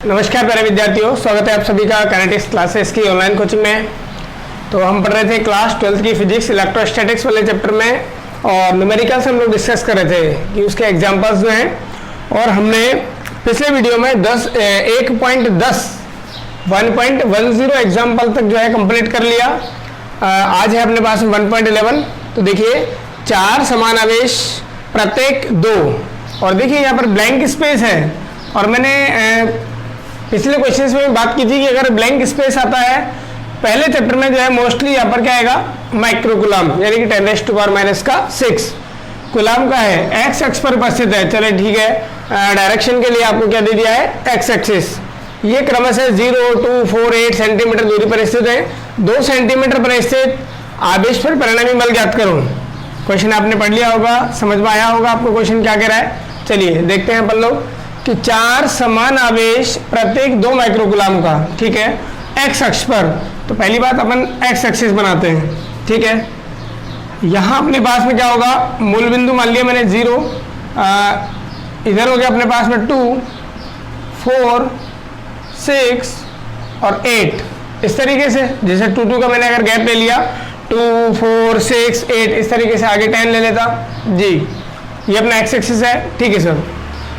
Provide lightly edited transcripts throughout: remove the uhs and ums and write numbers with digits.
नमस्कार प्यारे विद्यार्थियों, स्वागत है आप सभी का काइनेटिक्स क्लासेस की ऑनलाइन कोचिंग में। तो हम पढ़ रहे थे क्लास 12th की फिजिक्स इलेक्ट्रोस्टैटिक्स वाले चैप्टर में, और न्यूमेरिकल से हम लोग डिस्कस कर रहे थे कि उसके एग्जांपल्स जो हैं, और हमने पिछले वीडियो में 1.10 एग्जाम्पल तक जो है कंप्लीट कर लिया। आज है अपने पास 1.11। तो देखिए, 4 समान आवेश प्रत्येक 2, और देखिए यहाँ पर ब्लैंक स्पेस है। और मैंने पिछले क्वेश्चंस में बात की थी कि अगर ब्लैंक स्पेस आता है पहले चैप्टर में जो है मोस्टली यहाँ पर क्या आएगा, माइक्रोकुलाम, यानी कि 10⁻⁶ कुलाम का है, एक्स अक्ष पर उपस्थित है। चले ठीक है, डायरेक्शन के लिए आपको क्या दे दिया है, एक्स एक्सिस। ये क्रमशः 0, 2, 4, 8 सेंटीमीटर दूरी पर स्थित है। 2 सेंटीमीटर पर स्थित आवेश पर परिणामी बल ज्ञात करो। क्वेश्चन आपने पढ़ लिया होगा, समझ में आया होगा आपको क्वेश्चन क्या कह रहा है। चलिए देखते हैं अपन लोग कि 4 समान आवेश प्रत्येक 2 माइक्रोकुलाम का, ठीक है, एक्स अक्ष पर। तो पहली बात अपन एक्स एक्सिस बनाते हैं, ठीक है। यहाँ अपने पास में क्या होगा, मूल बिंदु मान लिया मैंने 0, इधर हो गया अपने पास में 2, 4, 6 और 8। इस तरीके से जैसे 2, 2 का मैंने अगर गैप ले लिया, 2, 4, 6, 8, इस तरीके से आगे 10 ले लेता जी। ये अपना एक्स एक्सिस है, ठीक है सर।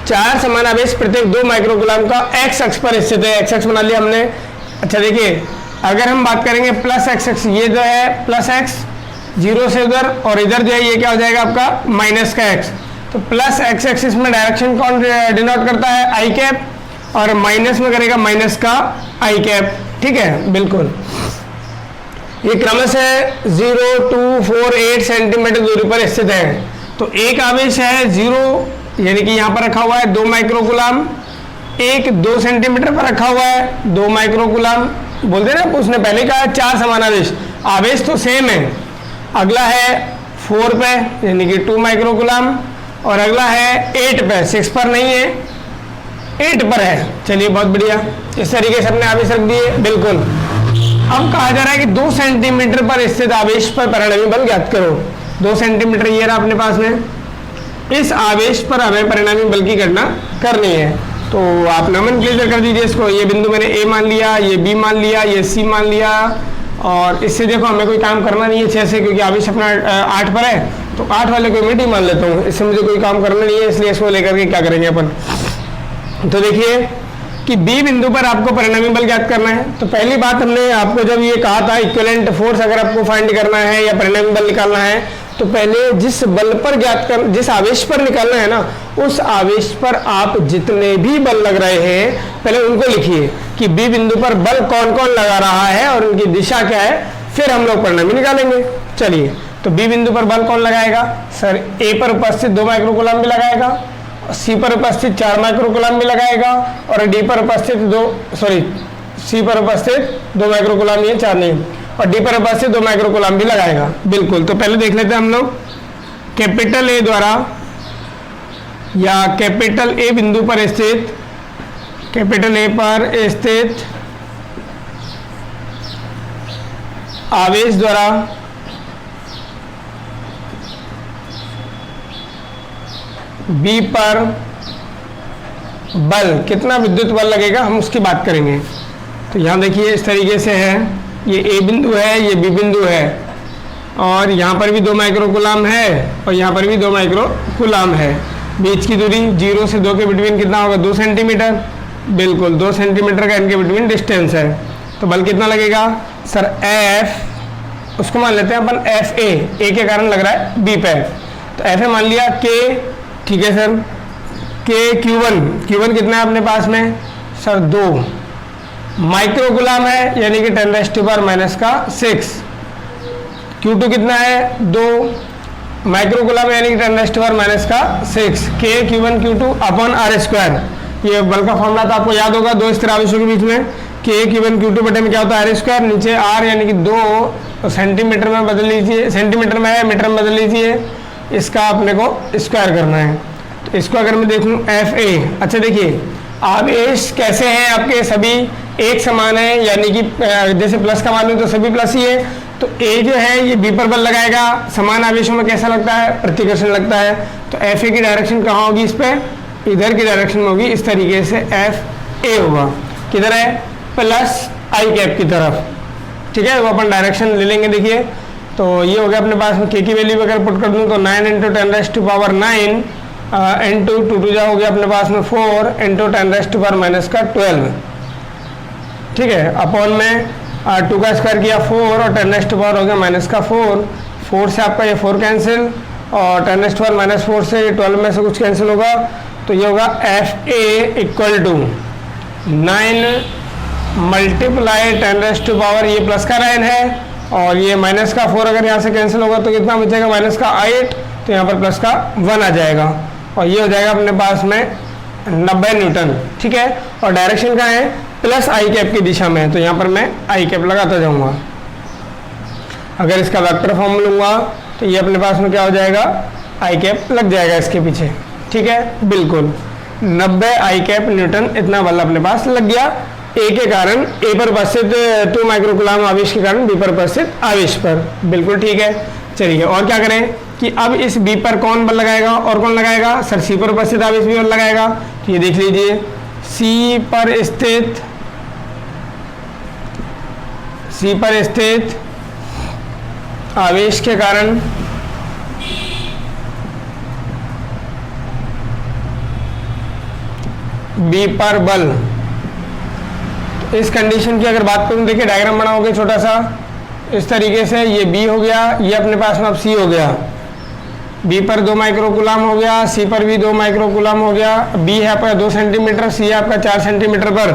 4 समान आवेश प्रत्येक 2 माइक्रोकुलाम का एक्स अक्ष पर स्थित है। एक्स अक्ष बना लिया हमने। अच्छा देखिए, अगर हम बात करेंगे प्लस एक्स अक्ष, ये जो है प्लस एक्स, 0 से उधर, और इधर जो है ये क्या हो जाएगा आपका माइनस का एक्स। तो प्लस एक्स एक्सिस में डायरेक्शन कौन डिनोट करता है, आई कैप, और माइनस में करेगा माइनस का आई कैप, ठीक है, बिल्कुल। ये क्रमशः 0, 2, 4, 8 सेंटीमीटर दूरी पर स्थित है। तो एक आवेश है 0, यानी कि यहाँ पर रखा हुआ है 2 माइक्रोकुलाम, एक 2 सेंटीमीटर पर रखा हुआ है 2 माइक्रोकुलाम। बोलते ना, उसने पहले कहा 4 समान आवेश, आवेश तो सेम है। अगला है 4 पे, यानी कि 2 माइक्रोकुलाम, और अगला है 8 पे, 6 पर नहीं है, 8 पर है। चलिए बहुत बढ़िया, इस तरीके से अपने आवेश रख दिए, बिल्कुल। अब कहा जा रहा है कि 2 सेंटीमीटर पर स्थित आवेश पर परिणामी बल ज्ञात करो। 2 सेंटीमीटर ये रहा अपने पास में, इस आवेश पर हमें परिणामी बल की गणना करनी है। तो आप नोमेनक्लेचर कर दीजिए इसको। ये बिंदु मैंने ए मान लिया, ये बी मान लिया, ये सी मान लिया, और इससे देखो हमें कोई काम करना नहीं है 6 से, क्योंकि आवेश अपना 8 पर है। तो 8 वाले को मैं डी मान लेता हूँ, इससे मुझे कोई काम करना नहीं है, इसलिए इसको लेकर के क्या करेंगे अपन। तो देखिए कि बी बिंदु पर आपको परिणामी बल ज्ञात करना है। तो पहली बात हमने आपको जब ये कहा था इक्विवेलेंट फोर्स अगर आपको फाइंड करना है या परिणामी बल निकालना है, तो पहले जिस बल पर जिस आवेश पर निकालना है ना, उस आवेश पर आप जितने भी बल लग रहे हैं पहले उनको लिखिए कि बी बिंदु पर बल कौन कौन लगा रहा है और उनकी दिशा क्या है, फिर हम लोग परिणामी निकालेंगे। चलिए, तो बी बिंदु पर बल कौन लगाएगा सर, ए पर उपस्थित 2 माइक्रोकुलाम भी लगाएगा, सी पर उपस्थित 4 माइक्रोकुलाम भी लगाएगा, और डी पर उपस्थित सी पर उपस्थित 2 माइक्रोकुलाम, ये 4 नहीं, और डी पर उपस्थित 2 माइक्रोकुलाम भी लगाएगा, बिल्कुल। तो पहले देख लेते हैं हम लोग कैपिटल ए द्वारा या कैपिटल ए बिंदु पर स्थित, कैपिटल ए पर स्थित आवेश द्वारा बी पर बल, कितना विद्युत बल लगेगा हम उसकी बात करेंगे। तो यहाँ देखिए इस तरीके से है, ये ए बिंदु है, ये बी बिंदु है, और यहाँ पर भी 2 माइक्रोकुलाम है, और यहाँ पर भी 2 माइक्रोकुलाम है। बीच की दूरी 0 से 2 के बिटवीन कितना होगा, 2 सेंटीमीटर, बिल्कुल 2 सेंटीमीटर का इनके बिटवीन डिस्टेंस है। तो बल कितना लगेगा सर, एफ, उसको मान लेते हैं अपन एफ ए के कारण लग रहा है बी पे, तो एफ ए मान लिया, के, ठीक है सर, के Q1 कितना है अपने पास में सर, 2 माइक्रोकुलाम है, यानी कि 10⁻⁶। Q2 कितना है, 2 माइक्रोकुलाम, यानी कि 10⁻⁶। के Q1 Q2 अपॉन R²। ये बल का फॉर्मूला तो आपको याद होगा, 2 स्थिर आवेशों के बीच में के Q1 Q2 बटे में क्या होता है, R², नीचे R यानी कि 2 सेंटीमीटर में बदल लीजिए, सेंटीमीटर में है, मीटर में बदल लीजिए, इसका अपने को स्क्वायर करना है। तो इसको अगर मैं देखूं एफ ए, अच्छा देखिए आवेश कैसे हैं आपके, सभी एक समान है, यानी कि जैसे प्लस का मान लो तो सभी प्लस ही है। तो ए जो है ये बी पर बल लगाएगा, समान आवेशों में कैसा लगता है, प्रतिकर्षण लगता है। तो एफ ए की डायरेक्शन कहाँ होगी, इस पे इधर की डायरेक्शन में होगी, इस तरीके से एफ ए होगा, किधर है, प्लस आई कैप की तरफ। ठीक है, वो अपन डायरेक्शन ले लेंगे। देखिए तो ये हो गया अपने पास में, के की वैल्यू अगर पुट कर दूँ तो 9 इंटू 10⁻⁹ इंटू 2 जा हो गया अपने पास में 4 इंटू 10⁻⁻12। ठीक है, अपॉन में 2 का स्क्वायर किया 4 और 10⁻⁻ हो गया -4। 4 से आपका ये 4 कैंसिल और 10⁻⁻4 से ये 12 में से कुछ कैंसिल होगा, तो ये होगा F A equal to 9 multiply 10⁻, ये प्लस का 9 है और ये माइनस का 4 अगर यहाँ से कैंसिल होगा तो कितना बचेगा, माइनस का 8, तो यहाँ पर प्लस का 1 आ जाएगा और ये हो जाएगा अपने पास में 90 न्यूटन। ठीक है, और डायरेक्शन कहाँ है, प्लस आई कैप की दिशा में, तो यहाँ पर मैं आई कैप लगाता जाऊँगा। अगर इसका वेक्टर फॉर्म लूँगा तो ये अपने पास में क्या हो जाएगा, आई कैप लग जाएगा इसके पीछे। ठीक है, बिल्कुल 90 आई कैप न्यूटन इतना बल अपने पास लग गया ए के कारण, ए पर उपस्थित 2 माइक्रोकुलाम आवेश के कारण बी पर उपस्थित आवेश पर। बिल्कुल ठीक है, चलिए और क्या करें कि अब इस बी पर कौन बल लगाएगा और कौन लगाएगा, सर सी पर उपस्थित आवेश भी बल लगाएगा। तो ये देख लीजिए, सी पर स्थित आवेश के कारण बी पर बल। इस कंडीशन की अगर बात करूं, देखिए डायग्राम बनाओगे छोटा सा इस तरीके से, ये बी हो गया, ये अपने पास में अब सी हो गया। बी पर 2 माइक्रोकुलाम हो गया, सी पर भी 2 माइक्रोकुलाम हो गया। बी है आपका 2 सेंटीमीटर, सी है आपका 4 सेंटीमीटर पर।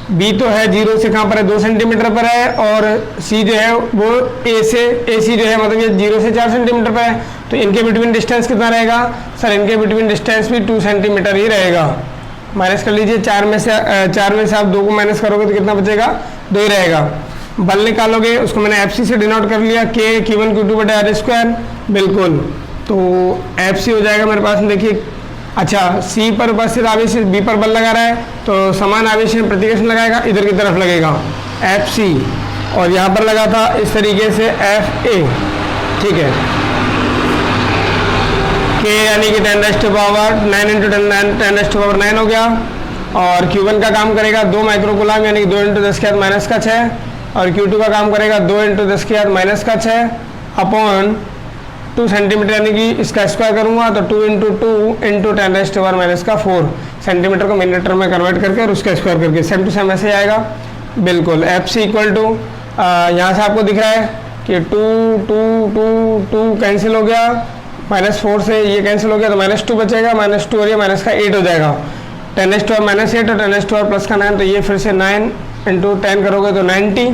बी तो है 0 से कहाँ पर है, 2 सेंटीमीटर पर है, और सी जो है वो ए सी जो है मतलब ये 0 से 4 सेंटीमीटर पर है। तो इनके बिटवीन डिस्टेंस कितना रहेगा, सर इनके बिटवीन डिस्टेंस भी 2 सेंटीमीटर ही रहेगा। माइनस कर लीजिए, 4 में से आप 2 को माइनस करोगे तो कितना बचेगा, 2 ही रहेगा। बल निकालोगे, उसको मैंने एफ सी से डिनोट कर लिया, के Q1 Q2 बटे आर स्क्वायर। बिल्कुल, तो एफ सी हो जाएगा मेरे पास में, देखिए अच्छा सी पर उपस्थित आवेश बी पर बल लगा रहा है, तो समान आवेश में प्रतिकर्षण लगाएगा, इधर की तरफ लगेगा एफ सी, और यहाँ पर लगा था इस तरीके से एफ ए। ठीक है, के यानी कि 10⁻9 इंटू 10⁻9 हो गया, और Q1 का काम करेगा 2 माइक्रोकुलाम यानी कि 2 इंटू 10⁻⁻6, और Q2 का काम करेगा 2 इंटू 10⁻⁻6 अपॉन 2 सेंटीमीटर, यानी कि इसका स्क्वायर करूंगा तो 2 इंटू 2 इंटू 10⁻⁻4 सेंटीमीटर को मिलीमीटर में कन्वर्ट करके और उसका स्क्वायर करके सेम टू सेम ऐसे आएगा। बिल्कुल, एफ सी इक्वल टू यहाँ से आपको दिख रहा है कि 2 कैंसिल हो गया, -4 से ये कैंसिल हो गया तो -2 बचेगा, -2 और ये माइनस का 8 हो जाएगा। 10⁻⁻8 और 10⁻⁻ प्लस का 9, तो ये फिर से 9 इंटू 10 करोगे तो 90,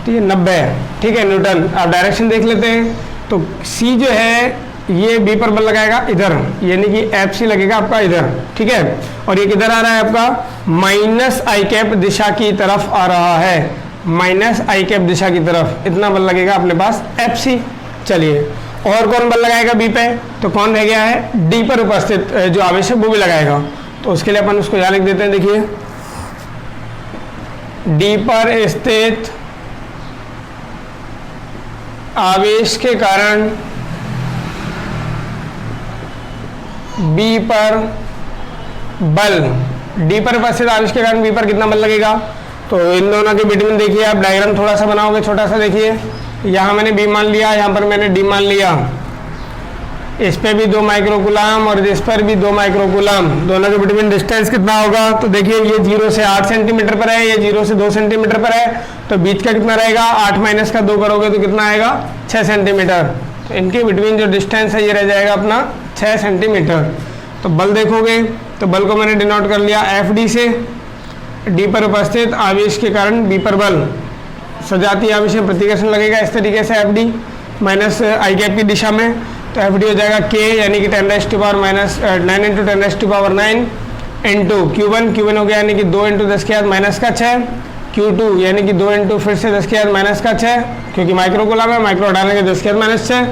तो ये 90 है। ठीक है, न्यूटन। आप डायरेक्शन देख लेते हैं, तो सी जो है ये बी पर बल लगाएगा इधर, यानी कि एफ सी लगेगा आपका इधर। ठीक है, और ये किधर आ रहा है आपका, माइनस आई कैप दिशा की तरफ आ रहा है, माइनस आई कैप दिशा की तरफ इतना बल लगेगा अपने पास एफ सी। चलिए, और कौन बल लगाएगा बी पे, तो कौन रह गया है, डी पर उपस्थित जो आवेश है वो भी लगाएगा। तो उसके लिए अपन उसको यहाँ लिख देते हैं, देखिए डी पर स्थित आवेश के कारण बी पर बल, डी पर उपस्थित आवेश के कारण बी पर कितना बल लगेगा, तो इन दोनों के बिटवीन देखिए आप डायग्राम थोड़ा सा बनाओगे छोटा सा, देखिए यहाँ मैंने बी मान लिया, यहाँ पर मैंने डी मान लिया, इस पे भी 2 माइक्रोकुलाम और इस पर भी 2 माइक्रोकुलाम, दोनों के बिटवीन डिस्टेंस कितना होगा, तो देखिए ये 0 से 8 सेंटीमीटर पर है, ये 0 से 2 सेंटीमीटर पर है, तो बीच का कितना रहेगा, 8 माइनस का 2 करोगे तो कितना आएगा, 6 सेंटीमीटर। तो इनके बिटवीन जो डिस्टेंस है ये रह जाएगा अपना 6 सेंटीमीटर। तो बल देखोगे तो बल को मैंने डिनोट कर लिया एफ डी से, डी पर उपस्थित आवेश के कारण बी पर बल, सजातीय आवेश में प्रतिकर्षण लगेगा इस तरीके से एफ डी माइनस आई कैप की दिशा में, तो एफ डी हो जाएगा के यानी कि 10⁻⁻9 इंटू 10⁻⁹ इंटू Q1 हो गया यानी कि 2 इंटू 10⁻⁻6, Q2 यानी कि 2 इंटू फिर से 10⁻⁻6, क्योंकि माइक्रोकुलाम है, माइक्रो डालेंगे 10⁻�6,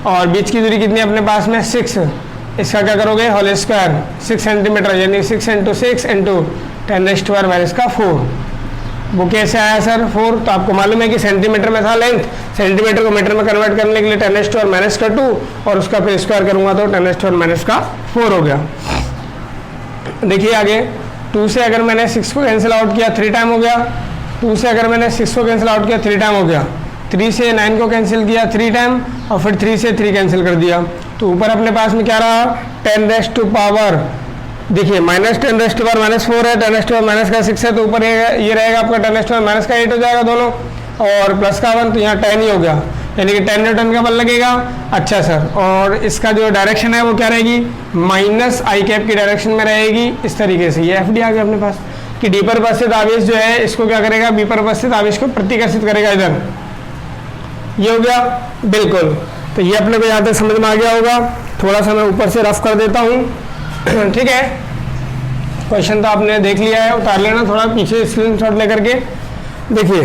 और बीच की दूरी कितनी अपने पास में 6, इसका क्या करोगे होल स्क्वायर 6 सेंटीमीटर यानी 6 इंटू 6 इंटू 10⁻⁴। वो कैसे आया सर 4, तो आपको मालूम है कि सेंटीमीटर में था लेंथ, सेंटीमीटर को मीटर में कन्वर्ट करने के लिए 10⁻⁻2 और उसका फिर स्क्वायर करूंगा तो 10⁻⁻4 हो गया। देखिए आगे 2 से अगर मैंने 6 को कैंसिल आउट किया 3 टाइम हो गया, 2 से अगर मैंने 6 को कैंसिल आउट किया 3 टाइम हो गया, 3 से 9 को कैंसिल किया 3 टाइम और फिर 3 से 3 कैंसिल कर दिया। तो ऊपर अपने पास में क्या रहा 10 रेज़ टू पावर, देखिए -10 रेज़ टू पावर -4 है, 10 रेज़ टू पावर माइनस का 6 है, तो ऊपर ये रहेगा आपका 10 रेज़ टू पावर माइनस का 8 हो जाएगा दोनों, और प्लस का 1 तो यहाँ 10 ही हो गया, यानी कि 10 न्यूटन का बल लगेगा। अच्छा सर, और इसका जो डायरेक्शन है वो क्या रहेगी -i कैप की डायरेक्शन में रहेगी। इस तरीके से ये FD आ गया अपने पास कि डी पर उपस्थित आवेश जो है इसको क्या करेगा, बी पर उपस्थित आवेश को प्रतिकर्षित करेगा इधर। ये हो गया बिल्कुल। तो ये अपने को यहाँ तक समझ में आ गया होगा। थोड़ा सा मैं ऊपर से रफ कर देता हूँ ठीक है। क्वेश्चन तो आपने देख लिया है, उतार लेना थोड़ा पीछे स्क्रीनशॉट लेकर के। देखिए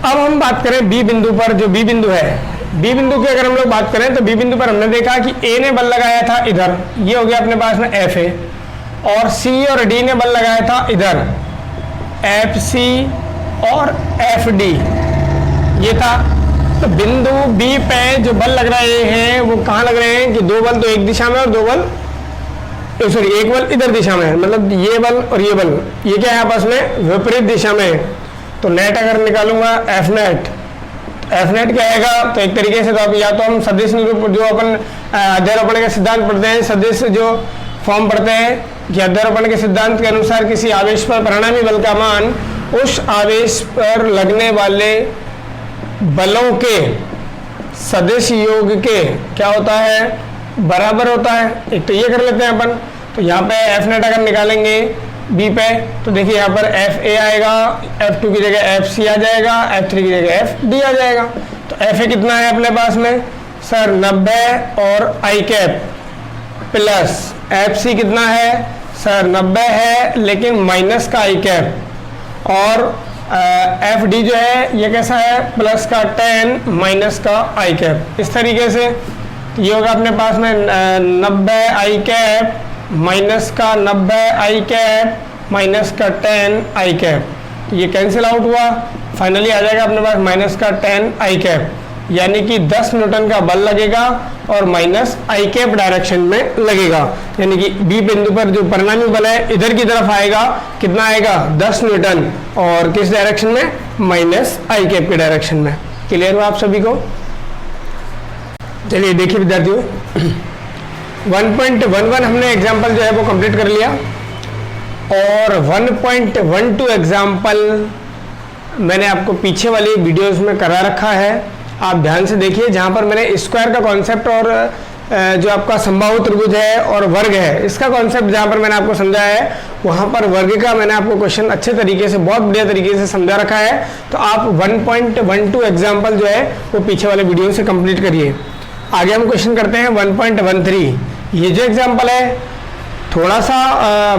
अब हम बात करें बी बिंदु पर, जो बी बिंदु है, बी बिंदु की अगर हम लोग बात करें तो बी बिंदु पर हमने देखा कि ए ने बल लगाया था इधर, ये हो गया अपने पास में एफ ए, और सी और डी ने बल लगाया था इधर एफ सी और एफ डी, ये था। तो बिंदु बी पे जो बल लग रहे हैं वो कहाँ लग रहे हैं कि 2 बल तो एक दिशा में और 2 बल सॉरी एक बल इधर दिशा में है, मतलब ये बल और ये बल ये क्या है आपस में विपरीत दिशा में। तो नेट अगर निकालूंगा एफ नेट क्या आएगा, तो एक तरीके से तो आप या तो हम सदिश निरूपण जो अपन अध्यारोपण के सिद्धांत पढ़ते हैं, सदिश जो फॉर्म पढ़ते हैं कि अध्यारोपण के सिद्धांत के अनुसार किसी आवेश पर परिणामी बल का मान उस आवेश पर लगने वाले बलों के सदिश योग के क्या होता है, बराबर होता है। एक तो ये कर लेते हैं अपन। तो यहाँ पे एफ नेट अगर निकालेंगे बी पे तो देखिए यहाँ पर एफ ए आएगा, F2 की जगह एफ सी आ जाएगा, F3 की जगह एफ डी आ जाएगा। तो एफ ए कितना है अपने पास में सर 90 और आई कैप प्लस एफ सी कितना है सर 90 है लेकिन माइनस का आई कैप, और एफ डी जो है ये कैसा है प्लस का 10 माइनस का आई कैप। इस तरीके से ये होगा अपने पास में 90 आई कैप माइनस का 90 आई कैप माइनस का 10 आई कैप, ये कैंसिल आउट हुआ, फाइनली आ जाएगा अपने पास माइनस का 10 आई कैप, यानी कि 10 न्यूटन का बल लगेगा और माइनस आई कैप डायरेक्शन में लगेगा। यानी कि बी बिंदु पर जो परिणामी बल है इधर की तरफ आएगा, कितना आएगा 10 न्यूटन, और किस डायरेक्शन में माइनस आई कैप के डायरेक्शन में। क्लियर हुआ आप सभी को? चलिए देखिए विद्यार्थियों 1.11 हमने एग्जाम्पल जो है वो कंप्लीट कर लिया, और 1.12 एग्जाम्पल मैंने आपको पीछे वाली वीडियोस में करा रखा है, आप ध्यान से देखिए, जहाँ पर मैंने स्क्वायर का कॉन्सेप्ट और जो आपका समबाहु त्रिभुज है और वर्ग है इसका कॉन्सेप्ट जहाँ पर मैंने आपको समझाया है, वहाँ पर वर्ग का मैंने आपको क्वेश्चन अच्छे तरीके से बहुत बढ़िया तरीके से समझा रखा है। तो आप 1.12 एग्जाम्पल जो है वो पीछे वाले वीडियो से कंप्लीट करिए। आगे हम क्वेश्चन करते हैं 1.13। ये जो एग्जाम्पल है थोड़ा सा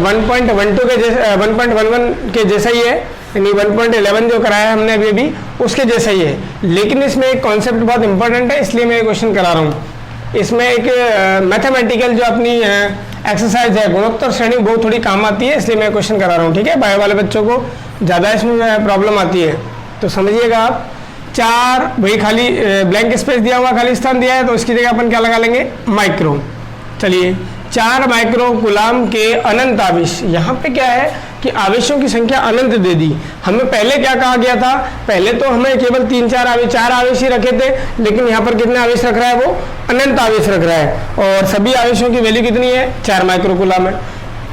1.12 के जैसे 1.11 के जैसा ही है, यानी 1.11 जो कराया हमने अभी उसके जैसा ही है, लेकिन इसमें एक कॉन्सेप्ट बहुत इंपॉर्टेंट है, इसलिए मैं ये क्वेश्चन करा रहा हूँ। इसमें एक मैथमेटिकल जो अपनी एक्सरसाइज है गुणोत्तर श्रेणी वो थोड़ी काम आती है, इसलिए मैं क्वेश्चन करा रहा हूँ। ठीक है, बायो वाले बच्चों को ज़्यादा इसमें प्रॉब्लम आती है, तो समझिएगा आप। 4 वही खाली ब्लैंक स्पेस दिया हुआ, खाली स्थान दिया है, तो इसकी जगह अपन क्या लगा लेंगे माइक्रो। चलिए 4 माइक्रो गुलाम के अनंत आवेश, यहाँ पे क्या है कि आवेशों की संख्या अनंत दे दी। हमें पहले क्या कहा गया था, पहले तो हमें केवल 4 आवेश ही रखे थे, लेकिन यहाँ पर कितने आवेश रख रहा है, वो अनंत आवेश रख रहा है, और सभी आवेशों की वैल्यू कितनी है 4 माइक्रो गुलाम है,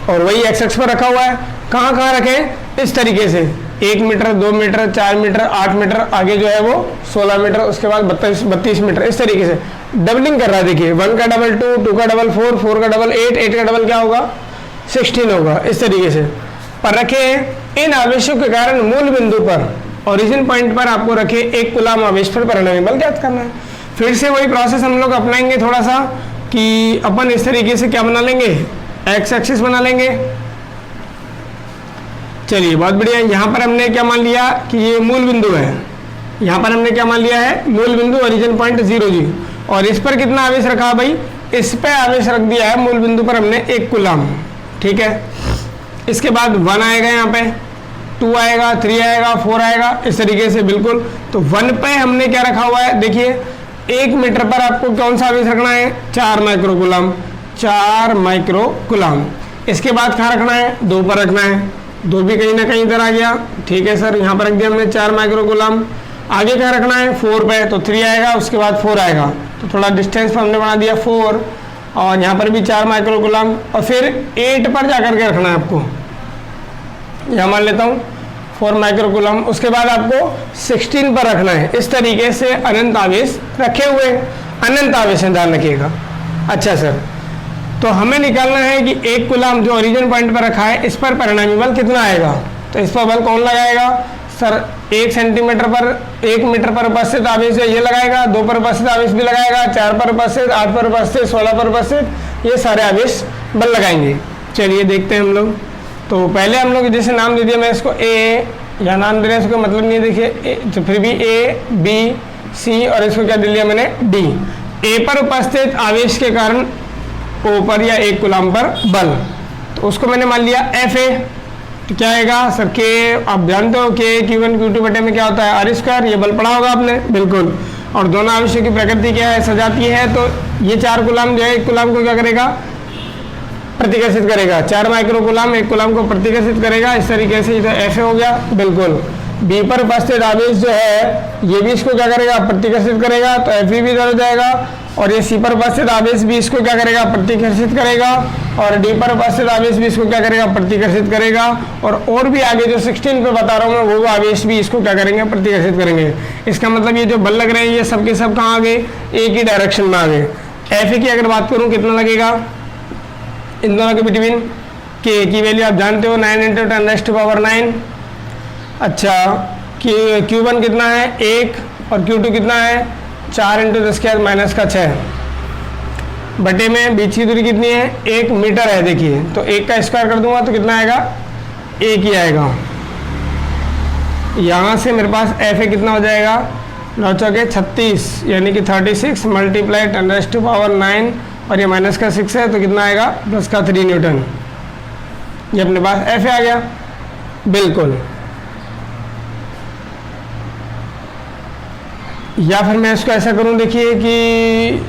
और वही एक्स एक्स पर रखा हुआ है। कहाँ कहाँ रखें, इस तरीके से 1 मीटर 2 मीटर 4 मीटर 8 मीटर, आगे जो है वो 16 मीटर, उसके बाद 32 मीटर, इस तरीके से डबलिंग कर रहा है। देखिए 1 का डबल 2, 2 का डबल 4, 4 का डबल 8, 8 का डबल क्या होगा 16 होगा, इस तरीके से पर रखे। इन आवेशों के कारण मूल बिंदु पर ओरिजिन पॉइंट पर आपको रखे 1 कूलम आवेश पर परिणामी बल ज्ञात करना है। फिर से वही प्रोसेस हम लोग अपनाएंगे थोड़ा सा, कि अपन इस तरीके से क्या बना लेंगे, एक्स एक्सिस बना लेंगे। चलिए बहुत बढ़िया, यहाँ पर हमने क्या मान लिया कि ये मूल बिंदु है, यहाँ पर हमने क्या मान लिया है मूल बिंदु ओरिजिन पॉइंट 0 जी, और इस पर कितना आवेश रखा भाई, इस पे आवेश रख दिया है मूल बिंदु पर हमने 1 कूलम। ठीक है, इसके बाद 1 आएगा, यहाँ पे 2 आएगा, 3 आएगा, 4 आएगा, इस तरीके से बिल्कुल। तो 1 पे हमने क्या रखा हुआ है, देखिए 1 मीटर पर आपको कौन सा आवेश रखना है 4 माइक्रो कूलम, 4 माइक्रो कूलम। इसके बाद कहाँ रखना है, 2 पर रखना है, 2 भी कहीं ना कहीं इधर आ गया, ठीक है सर, यहाँ पर रख दिया हमने 4 माइक्रो कूलम। आगे क्या रखना है, 4 पे, तो 3 आएगा, उसके बाद 4 आएगा, तो थोड़ा डिस्टेंस पर हमने बना दिया 4, और यहाँ पर भी 4 माइक्रो कूलम, और फिर 8 पर जाकर के रखना है आपको, यहाँ मान लेता हूँ 4 माइक्रो कूलम। उसके बाद आपको 16 पर रखना है। इस तरीके से अनंत आवेश रखे हुए, अनंत आवेश है, ध्यान रखिएगा। अच्छा सर, तो हमें निकालना है कि 1 कूलम जो ओरिजिन पॉइंट पर रखा है, इस पर परिणामी बल कितना आएगा। तो इस पर बल कौन लगाएगा सर, 1 सेंटीमीटर पर 1 मीटर पर उपस्थित आवेश है ये लगाएगा, 2 पर उपस्थित आवेश भी लगाएगा, 4 पर उपस्थित, 8 पर उपस्थित, 16 पर उपस्थित, ये सारे आवेश बल लगाएंगे। चलिए देखते हैं हम लोग। तो पहले हम लोग जैसे नाम दे दिया, मैं इसको ए, या नाम दे रहे हैं, इसको मतलब नहीं है, देखिए तो फिर भी ए, बी, सी, और इसको क्या दे लिया मैंने, डी। ए पर उपस्थित आवेश के कारण ओ पर या 1 कूलम पर बल, तो उसको मैंने मान लिया एफ ए। तो क्या आएगा सर, के आप जानते हो के Q1 Q2 बटे में क्या होता है, आर स्क्वायर, ये बल पढ़ा होगा आपने, बिल्कुल। और दोनों आवेशों की प्रकृति क्या है, सजाती है, तो ये 4 कूलम जो है 1 कूलम को क्या करेगा, प्रतिकर्षित करेगा, 4 माइक्रो कूलम 1 कूलम को प्रतिकर्षित करेगा। इस तरीके से ये एफ हो गया, बिल्कुल। बी पर उपस्थित आवेश जो है ये भी इसको क्या करेगा, प्रतिकर्षित करेगा, तो एफ भी इधर हो जाएगा। और ये सी पर उपस्थित आवेश भी इसको क्या करेगा, प्रतिकर्षित करेगा, और डी पर उपस्थित आवेश भी इसको क्या करेगा, प्रतिकर्षित करेगा। और भी आगे जो 16 पे बता रहा हूँ मैं, वो आवेश भी इसको क्या करेंगे, प्रतिकर्षित करेंगे। इसका मतलब ये जो बल लग रहे हैं ये सब के सब कहाँ आ गए, एक ही डायरेक्शन में आ गए। एफ की अगर बात करूँ कितना लगेगा इन दोनों के बिटवीन, के की वैल्यू आप जानते हो 9 × 10⁻⁹। अच्छा, Q1 कितना है 1, और Q2 कितना है 4 × 10⁻⁶ बटे में बीच की दूरी कितनी है, 1 मीटर है। देखिए तो 1 का स्क्वायर कर दूंगा तो कितना आएगा, 1 ही आएगा। यहाँ से मेरे पास एफ ए कितना हो जाएगा, 9 चौके 36, यानी कि 36 मल्टीप्लाई 10⁻⁹, और ये माइनस का 6 है, तो कितना आएगा, प्लस का 3 न्यूटन। ये अपने पास एफ ए आ गया, बिल्कुल। या फिर मैं इसको ऐसा करूं, देखिए कि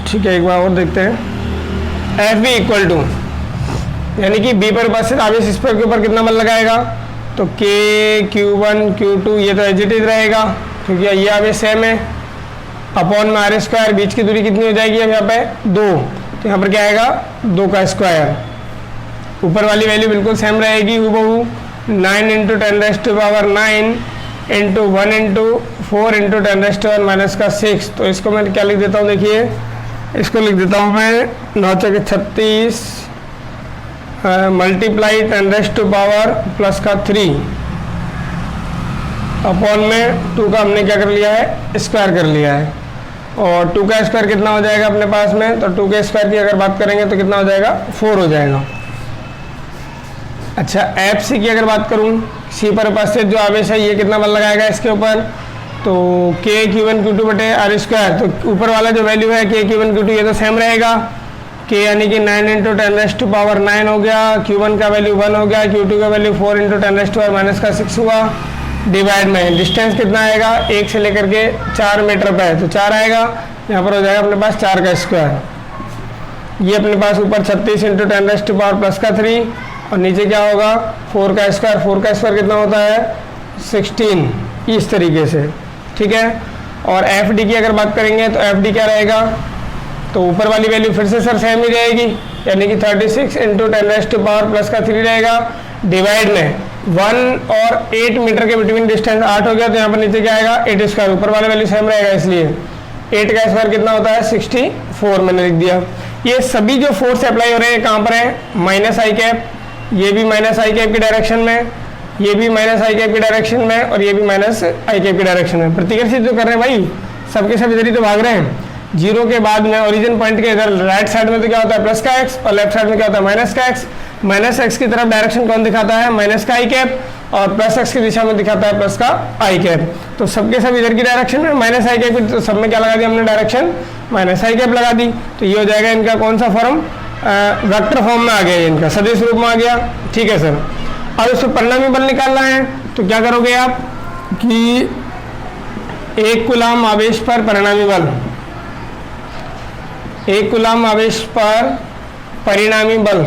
ठीक है, एक बार और देखते हैं। एफ बी इक्वल टू, यानी कि बी पर उपस्थित आवेश इस पर के ऊपर कितना बल लगाएगा, तो के Q1 Q2 ये तो एजिटेड रहेगा क्योंकि ये आवेश सेम है, अपॉन में आर स्क्वायर, बीच की दूरी कितनी हो जाएगी अब यहाँ पे 2, तो यहाँ पर क्या आएगा 2 का स्क्वायर। ऊपर वाली वैल्यू बिल्कुल सेम रहेगी हूबहू, 9 × 10⁻⁹ इंटू 1 × 4 × 10⁻⁻⁶। तो इसको मैं क्या लिख देता हूँ, देखिए इसको लिख देता हूँ मैं 9 चौके 36 मल्टीप्लाई 10⁻⁻3 अपॉन में 2 का हमने क्या कर लिया है, स्क्वायर कर लिया है। और 2 का स्क्वायर कितना हो जाएगा अपने पास में, तो 2 के स्क्वायर की अगर बात करेंगे तो कितना हो जाएगा, 4 हो जाएगा। अच्छा, एफ सी की अगर बात करूं, सी पर उपस्थित जो आवेश है ये कितना बल लगाएगा इसके ऊपर, तो के Q1 Q2 बटे आर स्क्वायर, तो ऊपर वाला जो वैल्यू है के Q1 Q2 ये तो सेम रहेगा, के यानी कि 9 × 10⁻⁹ हो गया, Q1 का वैल्यू 1 हो गया, Q2 का वैल्यू 4 × 10⁻⁻6 हुआ, डिवाइड में डिस्टेंस कितना आएगा, 1 से लेकर के 4 मीटर पे है, तो 4 आएगा, यहाँ पर हो जाएगा अपने पास 4 का स्क्वायर। ये अपने पास ऊपर 36 × 10⁻+3, और नीचे क्या होगा 4 का स्क्वायर, 4 का स्क्वायर कितना होता है 16, इस तरीके से, ठीक है। और एफ डी की अगर बात करेंगे तो एफ डी क्या रहेगा, तो ऊपर वाली वैल्यू फिर से सर सेम ही रहेगी, यानी कि 36 × 10⁻+3 रहेगा, डिवाइड में 1 और 8 मीटर के बिटवीन डिस्टेंस 8 हो गया, तो यहाँ पर नीचे क्या आएगा 8 स्क्वायर, ऊपर वाला वैल्यू सेम रहेगा, इसलिए 8 का स्क्वायर कितना होता है 64, मैंने लिख दिया। ये सभी जो फोर्स अप्लाई हो रहे हैं कहाँ पर है, माइनस आई कैप, ये भी माइनस आई कैप की डायरेक्शन में, ये भी माइनस आई कैप की डायरेक्शन में, और ये भी माइनस आई कैप की डायरेक्शन में। प्रतिकर्षित जो कर रहे हैं भाई, सबके सब इधर ही तो भाग रहे हैं। जीरो के बाद में ओरिजिन पॉइंट के इधर राइट साइड में तो क्या होता है प्लस का एक्स, और लेफ्ट साइड में क्या होता है माइनस का एक्स। माइनस एक्स की तरफ डायरेक्शन कौन दिखाता है, माइनस का आई कैप, और प्लस एक्स की दिशा में दिखाता है प्लस का आई कैप। तो सबके सब इधर की डायरेक्शन में माइनस आई कैप, तो सब में क्या लगा दिया हमने डायरेक्शन, माइनस आई कैप लगा दी। तो ये हो जाएगा इनका कौन सा फॉर्म, वेक्टर फॉर्म में आ गया, इनका सदिश रूप में आ गया, ठीक है सर। अब इसको परिणामी बल निकालना है, तो क्या करोगे आप कि 1 कूलम आवेश पर परिणामी बल, 1 कूलम आवेश पर परिणामी बल,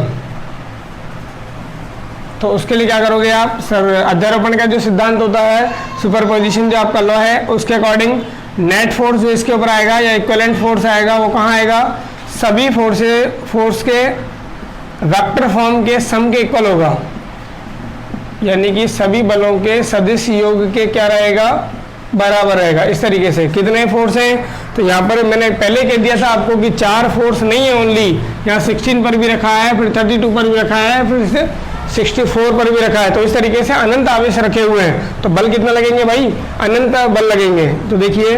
तो उसके लिए क्या करोगे आप सर, अध्यारोपण का जो सिद्धांत होता है, सुपरपोजिशन जो आपका लॉ है, उसके अकॉर्डिंग नेट फोर्स जो इसके ऊपर आएगा या इक्विवेलेंट फोर्स आएगा वो कहाँ आएगा, सभी फोर्स के वेक्टर फॉर्म के सम के इक्वल होगा, यानी कि सभी बलों के सदिश योग के क्या रहेगा, बराबर रहेगा। इस तरीके से कितने फोर्स हैं, तो यहाँ पर मैंने पहले कह दिया था आपको कि 4 फोर्स नहीं है ओनली, यहाँ 16 पर भी रखा है, फिर 32 पर भी रखा है, फिर से 64 पर भी रखा है। तो इस तरीके से अनंत आवेश रखे हुए हैं, तो बल कितना लगेंगे भाई, अनंत बल लगेंगे। तो देखिए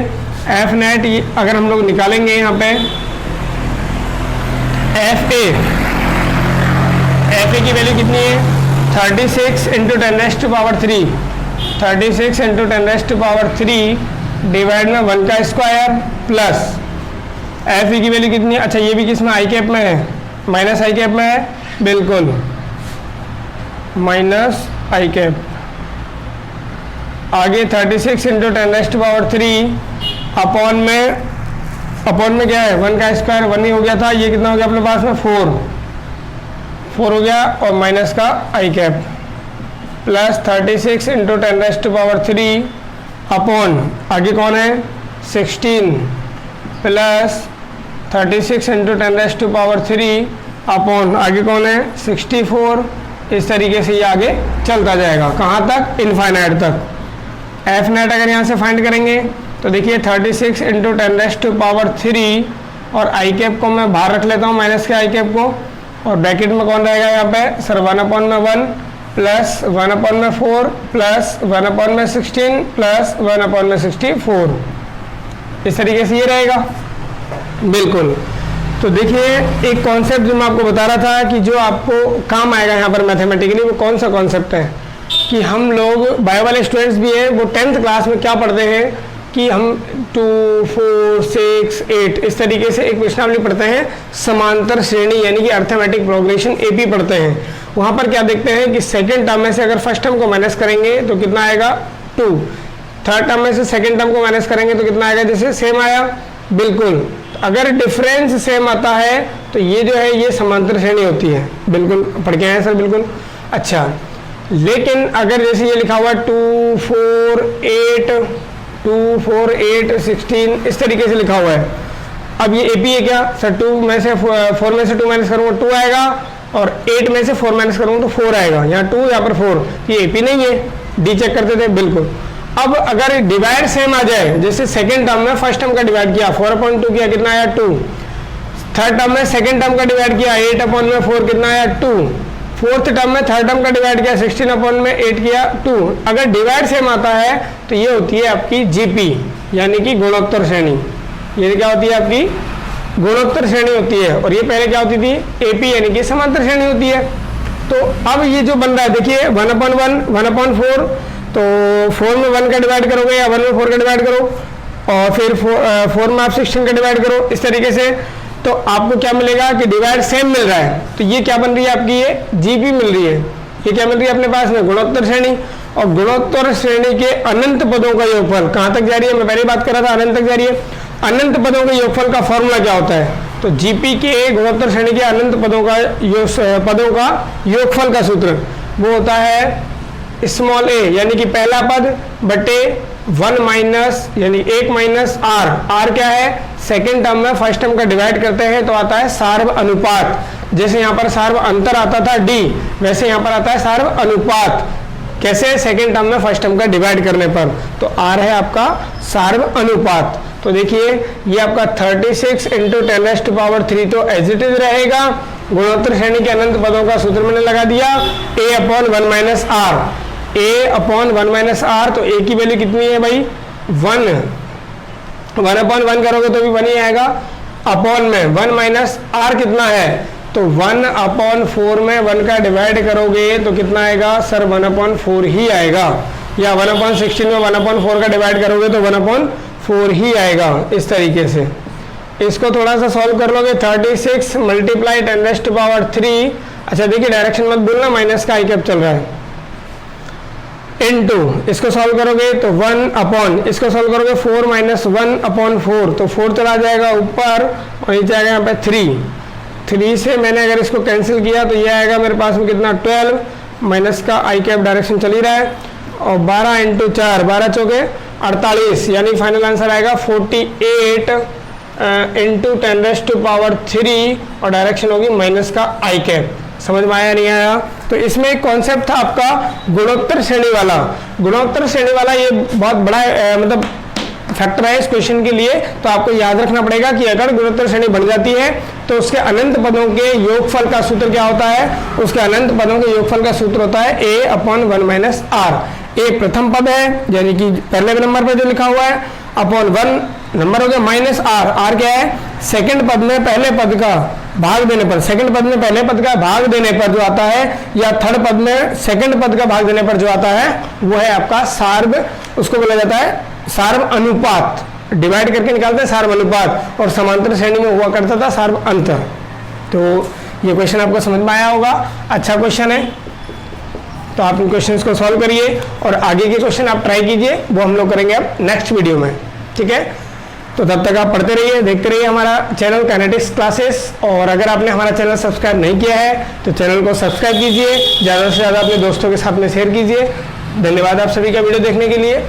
एफ नेट अगर हम लोग निकालेंगे यहाँ पे एफ ए की वैल्यू कितनी है, 36 इंटू 10⁻³ 36 इंटू 10⁻³ डिवाइड में 1 का स्क्वायर प्लस एफ की वैल्यू कितनी है, अच्छा ये भी किस में, आई कैप में है, माइनस आई कैप में है, बिल्कुल माइनस आई कैप। आगे 36 इंटू 10⁻³ अपॉन में क्या है, 1 का स्क्वायर 1 ही हो गया था, ये कितना हो गया अपने पास में 4 हो गया, और माइनस का आई कैप प्लस 36 इंटू 10⁻³ अपॉन आगे कौन है 16 प्लस 36 इंटू 10⁻³ अपॉन आगे कौन है 64। इस तरीके से ये आगे चलता जाएगा, कहाँ तक, इनफाइनाइट तक। एफ नेट अगर यहाँ से फाइंड करेंगे तो देखिए 36 इंटू 10⁻³ और आई कैप को मैं बाहर रख लेता हूँ, माइनस के आई कैप को, और ब्रैकेट में कौन रहेगा यहाँ पे सर 1/1 प्लस 1/4 प्लस 1/16 प्लस 1/64। इस तरीके से ये रहेगा, बिल्कुल। तो देखिए एक कॉन्सेप्ट जो मैं आपको बता रहा था कि जो आपको काम आएगा यहाँ पर मैथमेटिकली, वो कौन सा कॉन्सेप्ट है कि हम लोग बायो वाले स्टूडेंट्स भी हैं, वो 10th क्लास में क्या पढ़ते हैं कि हम 2, 4, 6, 8 इस तरीके से एक प्रश्नावली पढ़ते हैं, समांतर श्रेणी यानी कि अर्थमेटिक प्रोग्रेशन एपी पढ़ते हैं। वहाँ पर क्या देखते हैं कि सेकेंड टर्म में से अगर फर्स्ट टर्म को माइनस करेंगे तो कितना आएगा 2, थर्ड टर्म में से सेकेंड टर्म को माइनस करेंगे तो कितना आएगा, जैसे सेम आया, बिल्कुल। अगर डिफरेंस सेम आता है तो ये जो है ये समांतर श्रेणी होती है, बिल्कुल पढ़ के आए सर, बिल्कुल। अच्छा, लेकिन अगर जैसे ये लिखा हुआ 2, 4, 8 16 इस तरीके से लिखा हुआ है, अब ये एपी है क्या सर, 4 में से 2 माइनस करूँगा 2 आएगा, और 8 में से 4 माइनस करूँगा तो 4 आएगा, यहाँ 2 यहाँ पर 4, ये एपी नहीं है, डी चेक करते थे, बिल्कुल। अब अगर डिवाइड सेम आ जाए, जैसे सेकेंड टर्म में फर्स्ट टर्म का डिवाइड किया 4/2 किया, कितना आया 2, थर्ड टर्म में सेकेंड टर्म का डिवाइड किया 8/4 कितना आया 2, फोर्थ टर्म में थर्ड टर्म का डिवाइड किया 16/8 किया 2। अगर डिवाइड सेम आता है तो ये होती है आपकी जीपी यानी कि गुणोत्तर श्रेणी। ये क्या होती है आपकी गुणोत्तर श्रेणी होती है, और ये पहले क्या होती थी एपी यानी कि समांतर श्रेणी होती है। तो अब ये जो बन रहा है देखिए 1/1 1/4, तो 4 में 1 का डिवाइड करोगे या 1 में 4 का डिवाइड करो, और फिर 4 में आप 16 का डिवाइड करो, इस तरीके से तो आपको क्या मिलेगा कि डिवाइड सेम मिल रहा है। तो ये क्या बन रही है आपकी, ये जीपी मिल रही है। ये क्या मिल रही है अपने पास में गुणोत्तर श्रेणी, और गुणोत्तर श्रेणी के अनंत पदों का योगफल कहाँ तक जा रही है, मैं पहले बात कर रहा था अनंत तक जा रही है। अनंत पदों के योगफल का फॉर्मूला क्या होता है, तो जीपी के गुणोत्तर श्रेणी के अनंत पदों का योगफल का सूत्र वो होता है स्मॉल ए यानी कि पहला पद बटे 1 माइनस यानी 1 माइनस आर। आर क्या है, सेकेंड टर्म में फर्स्ट टर्म का डिवाइड करते हैं तो आता है सार्व अनुपात। जैसे यहाँ पर सार्व अंतर आता था डी, वैसे यहाँ पर आता है सार्व अनुपात। कैसे, सेकेंड टर्म में फर्स्ट टर्म का डिवाइड करने पर। तो आर है आपका सार्व अनुपात। तो देखिए ये आपका 36 इंटू 10⁻³ तो एज इट इज रहेगा। गुणोत्तर श्रेणी के अनंत पदों का सूत्र मैंने लगा दिया a/1 minus R, a/1 minus R. तो a की वैल्यू कितनी है भाई 1/1 करोगे तो भी 1 ही आएगा, अपॉन में 1 माइनस आर कितना है, तो 1/4 में 1 का डिवाइड करोगे तो कितना आएगा सर 1/4 ही आएगा, या 1/16 में 1/4 का डिवाइड करोगे तो 1/4 ही आएगा। इस तरीके से इसको थोड़ा सा सॉल्व कर लोगे। 36 मल्टीप्लाई 10⁻³। अच्छा देखिए डायरेक्शन मत भूलना, माइनस का आई कैप चल रहा है, इनटू इसको सॉल्व करोगे तो 1 अपॉन इसको सॉल्व करोगे 4 माइनस 1/4 तो 4 चला जाएगा ऊपर और नीचे आएगा यहाँ पे 3 3 से मैंने अगर इसको कैंसिल किया तो ये आएगा मेरे पास में कितना 12 माइनस का आई कैप डायरेक्शन चल ही रहा है, और 12 इंटू 4 12 चौके 48, यानी फाइनल आंसर आएगा 48 इंटू 10⁻³ और डायरेक्शन होगी माइनस का आई कैप। समझ में आया नहीं आया? तो इसमें एक कॉन्सेप्ट था आपका गुणोत्तर श्रेणी वाला। गुणोत्तर श्रेणी वाला ये बहुत बड़ा मतलब फैक्टर है इस क्वेश्चन के लिए। तो आपको याद रखना पड़ेगा कि अगर गुणोत्तर श्रेणी बढ़ जाती है तो उसके अनंत पदों के योगफल का सूत्र क्या होता है? उसके अनंत पदों के योगफल का सूत्र होता है a/1 - r। ए प्रथम पद है यानी कि पहले नंबर पर जो लिखा हुआ है, अपॉन 1 नंबर हो गया माइनस आर। आर क्या है? सेकंड पद में पहले पद का भाग देने पर, सेकंड पद में पहले पद का भाग देने पर जो आता है, या थर्ड पद में सेकंड पद का भाग देने पर जो आता है वो है आपका सार्व। उसको बोला जाता है सार्व अनुपात। डिवाइड करके निकालते हैं सार्व अनुपात, और समांतर श्रेणी में हुआ करता था सार्व अंतर। तो ये क्वेश्चन आपको समझ में आया होगा, अच्छा क्वेश्चन है। तो आप इन क्वेश्चंस को सॉल्व करिए और आगे के क्वेश्चन आप ट्राई कीजिए, वो हम लोग करेंगे अब नेक्स्ट वीडियो में, ठीक है। तो तब तक आप पढ़ते रहिए, देखते रहिए हमारा चैनल काइनेटिक्स क्लासेस। और अगर आपने हमारा चैनल सब्सक्राइब नहीं किया है तो चैनल को सब्सक्राइब कीजिए, ज़्यादा से ज़्यादा अपने दोस्तों के साथ में शेयर कीजिए। धन्यवाद आप सभी का वीडियो देखने के लिए।